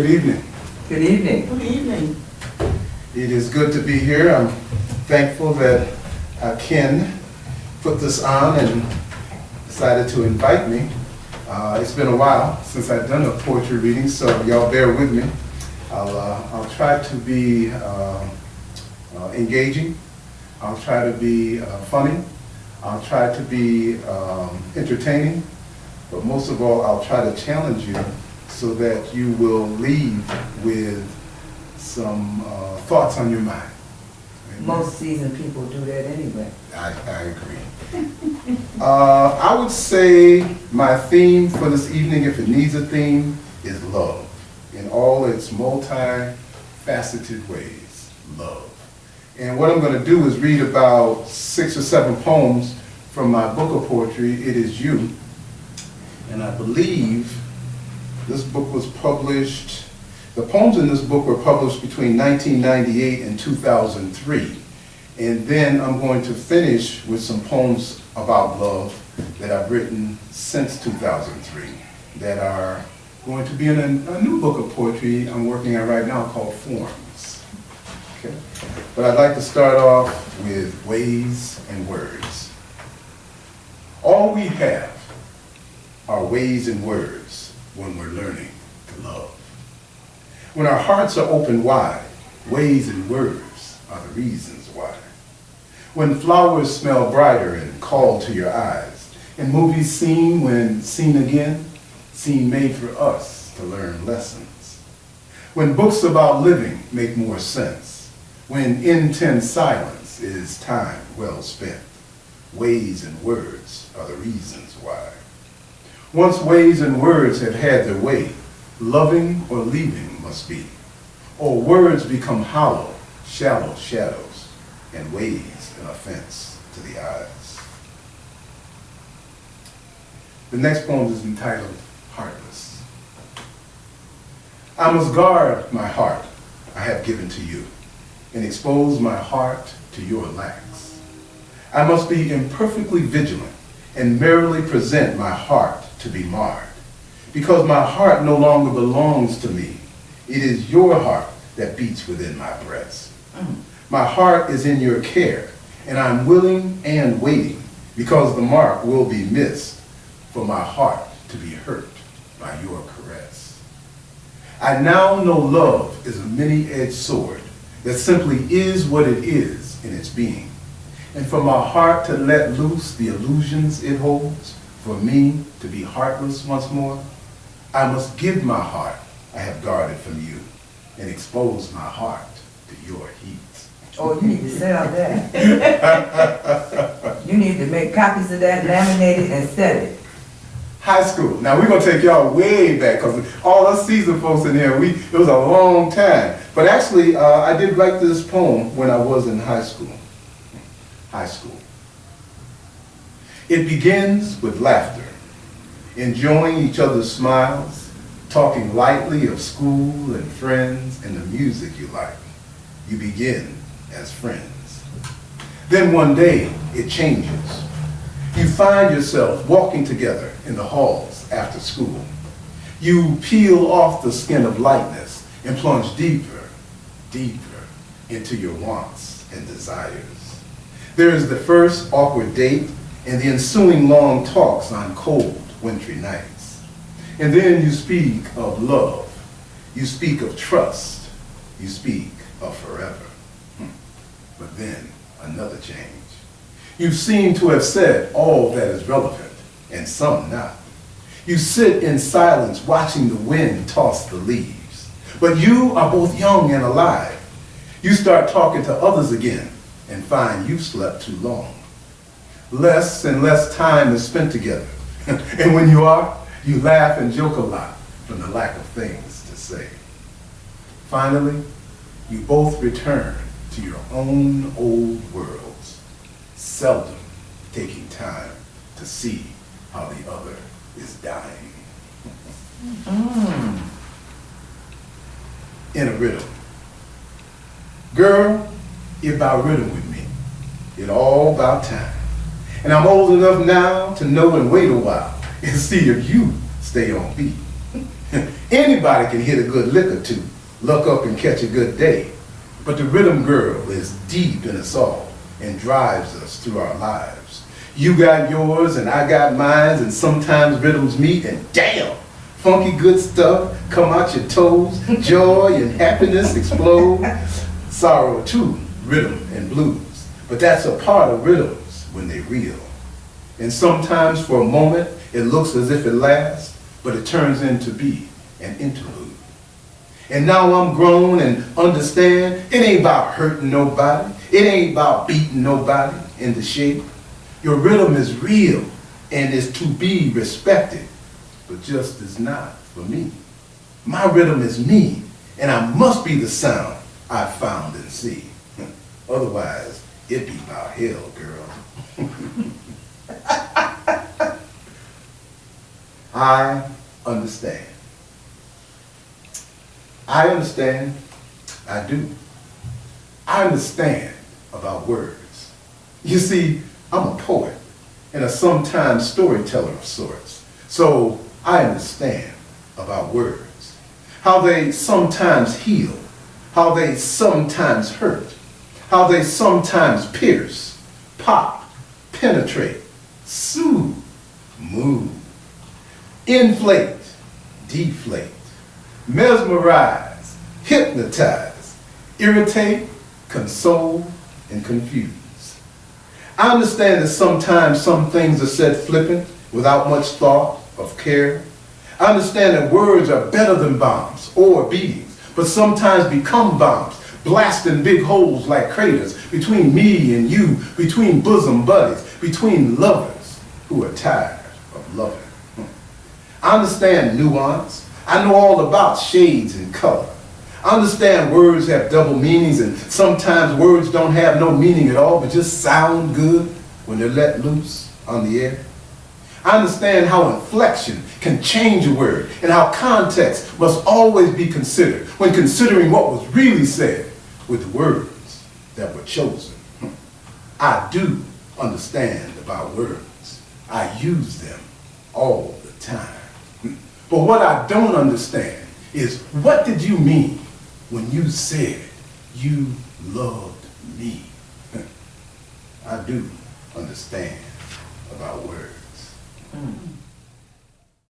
Good evening. Good evening. Good evening. It is good to be here. I'm thankful that Ken put this on and decided to invite me. It's been a while since I've done a poetry reading, so y'all bear with me. I'll try to be engaging. I'll try to be funny. I'll try to be entertaining. But most of all, I'll try to challenge you so that you will leave with some thoughts on your mind. Most seasoned people do that anyway. I agree. I would say my theme for this evening, if it needs a theme, is love in all its multifaceted ways. Love. And what I'm going to do is read about 6 or 7 poems from my book of poetry, It Is You. And I believe this book was published, the poems in this book were published between 1998 and 2003. And then I'm going to finish with some poems about love that I've written since 2003 that are going to be in a new book of poetry I'm working on right now called Forms. Okay. But I'd like to start off with ways and words. All we have are ways and words when we're learning to love. When our hearts are open wide, ways and words are the reasons why. When flowers smell brighter and call to your eyes, and movies seen when seen again, seem made for us to learn lessons. When books about living make more sense, when intense silence is time well spent, ways and words are the reasons why. Once ways and words have had their way, loving or leaving must be, or words become hollow, shallow shadows, and ways an offense to the eyes. The next poem is entitled Heartless. I must guard my heart I have given to you, and expose my heart to your lacks. I must be imperfectly vigilant and merely present my heart to be marred, because my heart no longer belongs to me. It is your heart that beats within my breast. My heart is in your care, and I'm willing and waiting, because the mark will be missed for my heart to be hurt by your caress. I now know love is a many-edged sword that simply is what it is in its being. And for my heart to let loose the illusions it holds, for me to be heartless once more, I must give my heart I have guarded from you and expose my heart to your heat. Oh, you need to sell that. You need to make copies of that, laminate it, and sell it. High school. Now we're going to take y'all way back because all us seasoned folks in here, it was a long time. But actually, I did write this poem when I was in high school. High school. It begins with laughter, enjoying each other's smiles, talking lightly of school and friends and the music you like. You begin as friends. Then one day, it changes. You find yourself walking together in the halls after school. You peel off the skin of lightness and plunge deeper, deeper into your wants and desires. There is the first awkward date and the ensuing long talks on cold, wintry nights. And then you speak of love. You speak of trust. You speak of forever. But then another change. You seem to have said all that is relevant, and some not. You sit in silence watching the wind toss the leaves. But you are both young and alive. You start talking to others again and find you've slept too long. Less and less time is spent together. And when you are, you laugh and joke a lot from the lack of things to say. Finally, you both return to your own old worlds, seldom taking time to see how the other is dying. In a riddle. Girl, it about riddle with me. It all about time. And I'm old enough now to know and wait a while and see if you stay on beat. Anybody can hit a good lick or two, luck up and catch a good day. But the rhythm girl is deep in us all and drives us through our lives. You got yours and I got mine, and sometimes rhythms meet and damn, funky good stuff come out your toes. Joy and happiness explode. Sorrow too, rhythm and blues. But that's a part of rhythms when they real. And sometimes for a moment it looks as if it lasts, but it turns into be an interlude. And now I'm grown and understand it ain't about hurting nobody. It ain't about beating nobody into shape. Your rhythm is real and is to be respected, but just is not for me. My rhythm is me, and I must be the sound I found and see. Otherwise, it be about hell, girl. I understand. I understand. I do. I understand about words. You see, I'm a poet and a sometimes storyteller of sorts. So I understand about words. How they sometimes heal. How they sometimes hurt. How they sometimes pierce, pop, penetrate, soothe, move, inflate, deflate, mesmerize, hypnotize, irritate, console, and confuse. I understand that sometimes some things are said flippant, without much thought of care. I understand that words are better than bombs or beatings, but sometimes become bombs, blasting big holes like craters between me and you, between bosom buddies, between lovers who are tired of loving. I understand nuance. I know all about shades and color. I understand words have double meanings, and sometimes words don't have no meaning at all, but just sound good when they're let loose on the air. I understand how inflection can change a word and how context must always be considered when considering what was really said with the words that were chosen. I do understand about words. I use them all the time. But what I don't understand is, what did you mean when you said you loved me? I do understand about words.